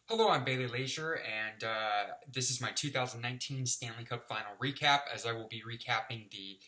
Hello, I'm Bailey Leisure, and this is my 2019 Stanley Cup Final recap, as I will be recapping the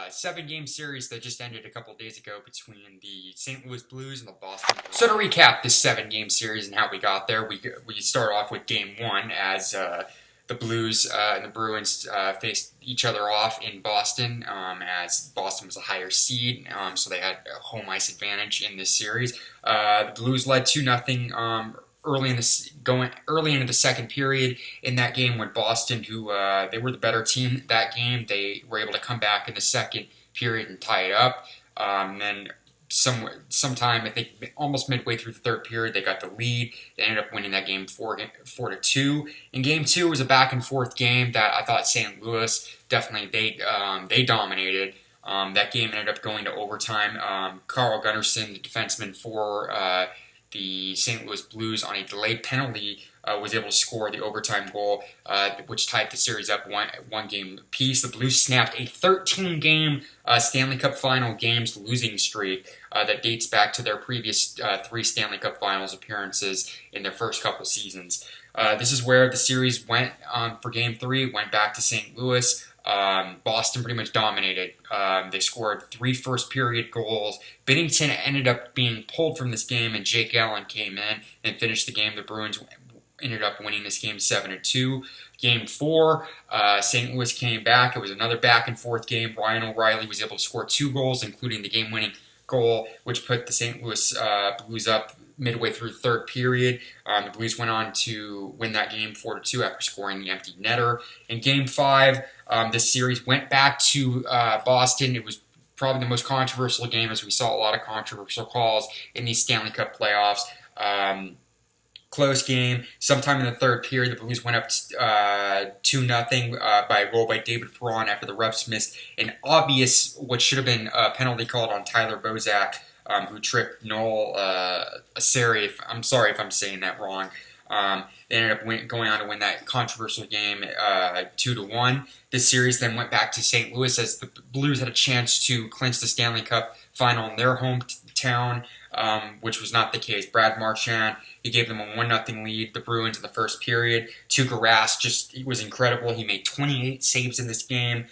seven-game series that just ended a couple days ago between the St. Louis Blues and the Boston Bruins. So to recap this seven-game series and how we got there, we start off with Game 1 as the Blues and the Bruins faced each other off in Boston, as Boston was a higher seed, so they had a home ice advantage in this series. The Blues led 2-0 early into the second period in that game when Boston, who they were the better team that game, they were able to come back in the second period and tie it up. Then sometime, I think almost midway through the third period, they got the lead. They ended up winning that game 4-2. In game two, it was a back and forth game that I thought St. Louis definitely they dominated. That game ended up going to overtime. Carl Gunnarsson, the defenseman for the St. Louis Blues, on a delayed penalty, was able to score the overtime goal, which tied the series up one game apiece. The Blues snapped a 13-game Stanley Cup Final games losing streak that dates back to their previous three Stanley Cup Finals appearances in their first couple seasons. This is where the series went for Game 3, went back to St. Louis. Boston pretty much dominated. They scored three first-period goals. Binnington ended up being pulled from this game, and Jake Allen came in and finished the game. The Bruins ended up winning this game 7-2. Game 4, St. Louis came back. It was another back-and-forth game. Ryan O'Reilly was able to score two goals, including the game-winning goal, which put the St. Louis Blues up midway through the third period. The Blues went on to win that game 4-2 after scoring the empty netter. In Game 5, this series went back to Boston. It was probably the most controversial game, as we saw a lot of controversial calls in these Stanley Cup playoffs. Close game. Sometime in the third period, the Blues went up 2-0 by a goal by David Perron after the refs missed an obvious, what should have been a penalty called on Tyler Bozak, who tripped Noel Aseri. I'm sorry if I'm saying that wrong. They ended up going on to win that controversial game 2-1. This series then went back to St. Louis as the Blues had a chance to clinch the Stanley Cup Final in their hometown, which was not the case. Brad Marchand, he gave them a 1-0 lead, the Bruins, in the first period. Tuukka Rask he was incredible. He made 28 saves in this game.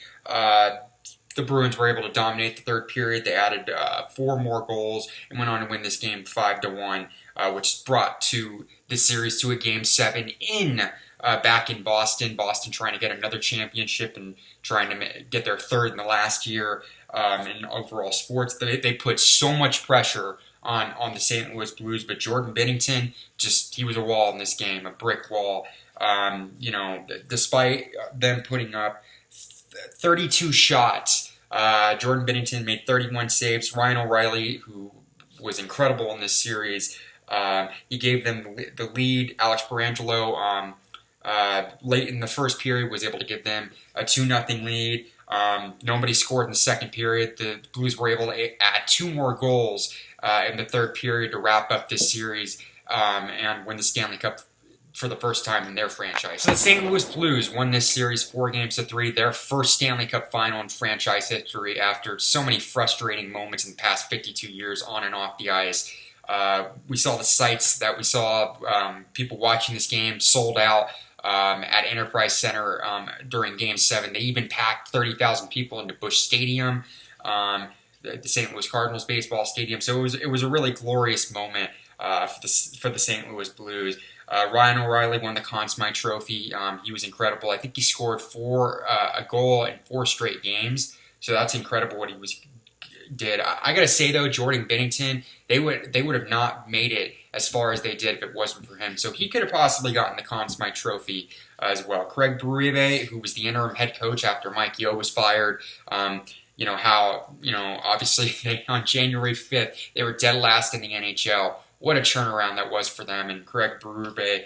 The Bruins were able to dominate the third period. They added four more goals and went on to win this game 5-1, which brought to the series to a Game 7 back in Boston. Boston trying to get another championship and trying to get their third in the last year in overall sports. They put so much pressure on the St. Louis Blues, but Jordan Binnington, he was a wall in this game, a brick wall. Despite them putting up 32 shots, Jordan Binnington made 31 saves. Ryan O'Reilly, who was incredible in this series, he gave them the lead. Alex Petrangelo, late in the first period, was able to give them a 2-0 lead. Nobody scored in the second period. The Blues were able to add two more goals in the third period to wrap up this series and win the Stanley Cup for the first time in their franchise. So the St. Louis Blues won this series 4-3, their first Stanley Cup Final in franchise history after so many frustrating moments in the past 52 years on and off the ice. We saw the sights that we saw, people watching this game sold out at Enterprise Center during Game 7. They even packed 30,000 people into Busch Stadium, the St. Louis Cardinals baseball stadium. So it was a really glorious moment for the St. Louis Blues. Ryan O'Reilly won the Conn Smythe Trophy. He was incredible. I think he scored a goal in 4 straight games. So that's incredible what he did. I gotta say though, Jordan Binnington, they would have not made it as far as they did if it wasn't for him. So he could have possibly gotten the Conn Smythe Trophy as well. Craig Berube, who was the interim head coach after Mike Yeo was fired. Obviously on January 5th, they were dead last in the NHL. What a turnaround that was for them. And Craig Berube,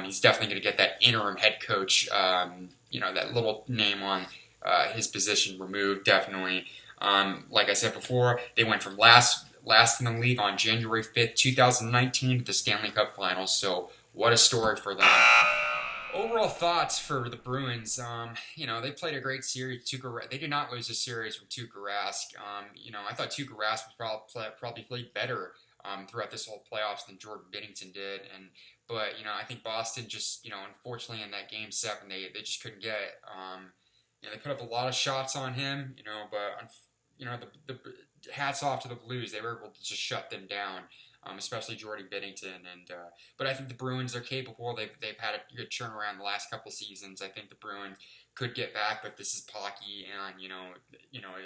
he's definitely going to get that interim head coach, that little name on his position removed, definitely. Like I said before, they went from last in the league on January 5th, 2019 to the Stanley Cup Finals. So what a story for them. Overall thoughts for the Bruins, they played a great series. They did not lose a series from Tuukka Rask. I thought Tuukka Rask was probably played better throughout this whole playoffs than Jordan Binnington did. But I think Boston just unfortunately in that game 7 they just couldn't get it. They put up a lot of shots on him, but the hats off to the Blues. They were able to just shut them down, especially Jordan Binnington. But I think the Bruins are capable. They've had a good turnaround the last couple seasons. I think the Bruins could get back, but this is hockey, and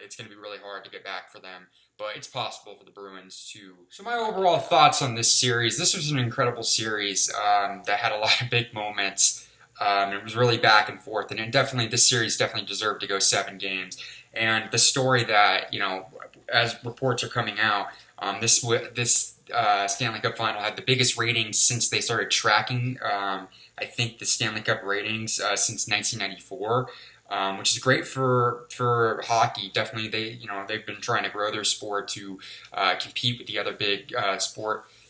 it's going to be really hard to get back for them. But it's possible for the Bruins too. So my overall thoughts on this series: this was an incredible series that had a lot of big moments. It was really back and forth, and this series definitely deserved to go 7 games. And the story that as reports are coming out, this Stanley Cup Final had the biggest ratings since they started tracking. I think the Stanley Cup ratings since 1994, which is great for hockey. Definitely, they've been trying to grow their sport to compete with the other big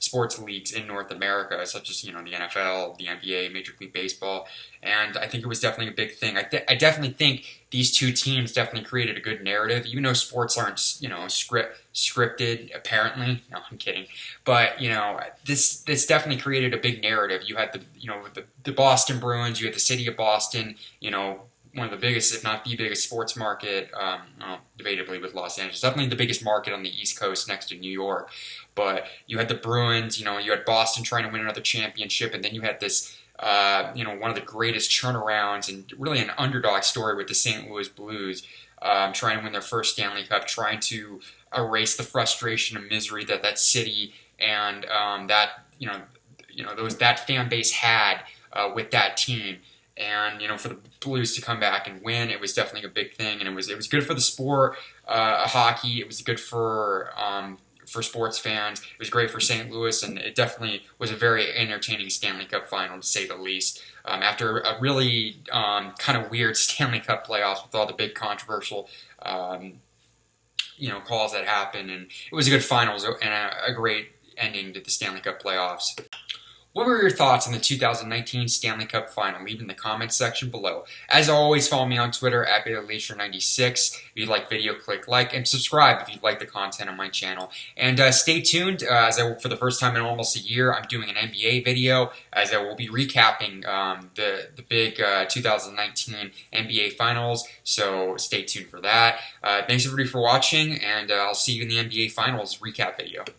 sports leagues in North America, such as the NFL, the NBA, Major League Baseball, and I think it was definitely a big thing. I definitely think these two teams definitely created a good narrative, even though sports aren't scripted. Apparently, no, I'm kidding, but this definitely created a big narrative. You had the Boston Bruins, you had the city of Boston, one of the biggest, if not the biggest, sports market, debatably with Los Angeles. Definitely the biggest market on the East Coast next to New York. But you had the Bruins, you had Boston trying to win another championship, and then you had this, one of the greatest turnarounds and really an underdog story with the St. Louis Blues, trying to win their first Stanley Cup, trying to erase the frustration and misery that city and that fan base had with that team. And for the Blues to come back and win, it was definitely a big thing, and it was good for the sport, hockey. It was good for sports fans. It was great for St. Louis, and it definitely was a very entertaining Stanley Cup final, to say the least. After a really kind of weird Stanley Cup playoffs with all the big controversial calls that happened, and it was a good finals and a great ending to the Stanley Cup playoffs. What were your thoughts on the 2019 Stanley Cup Final? Leave in the comments section below. As always, follow me on Twitter at BetaLeisure96. If you like video, click like, and subscribe if you like the content on my channel. And stay tuned, for the first time in almost a year, I'm doing an NBA video, as I will be recapping the big 2019 NBA Finals. So stay tuned for that. Thanks everybody for watching, and I'll see you in the NBA Finals recap video.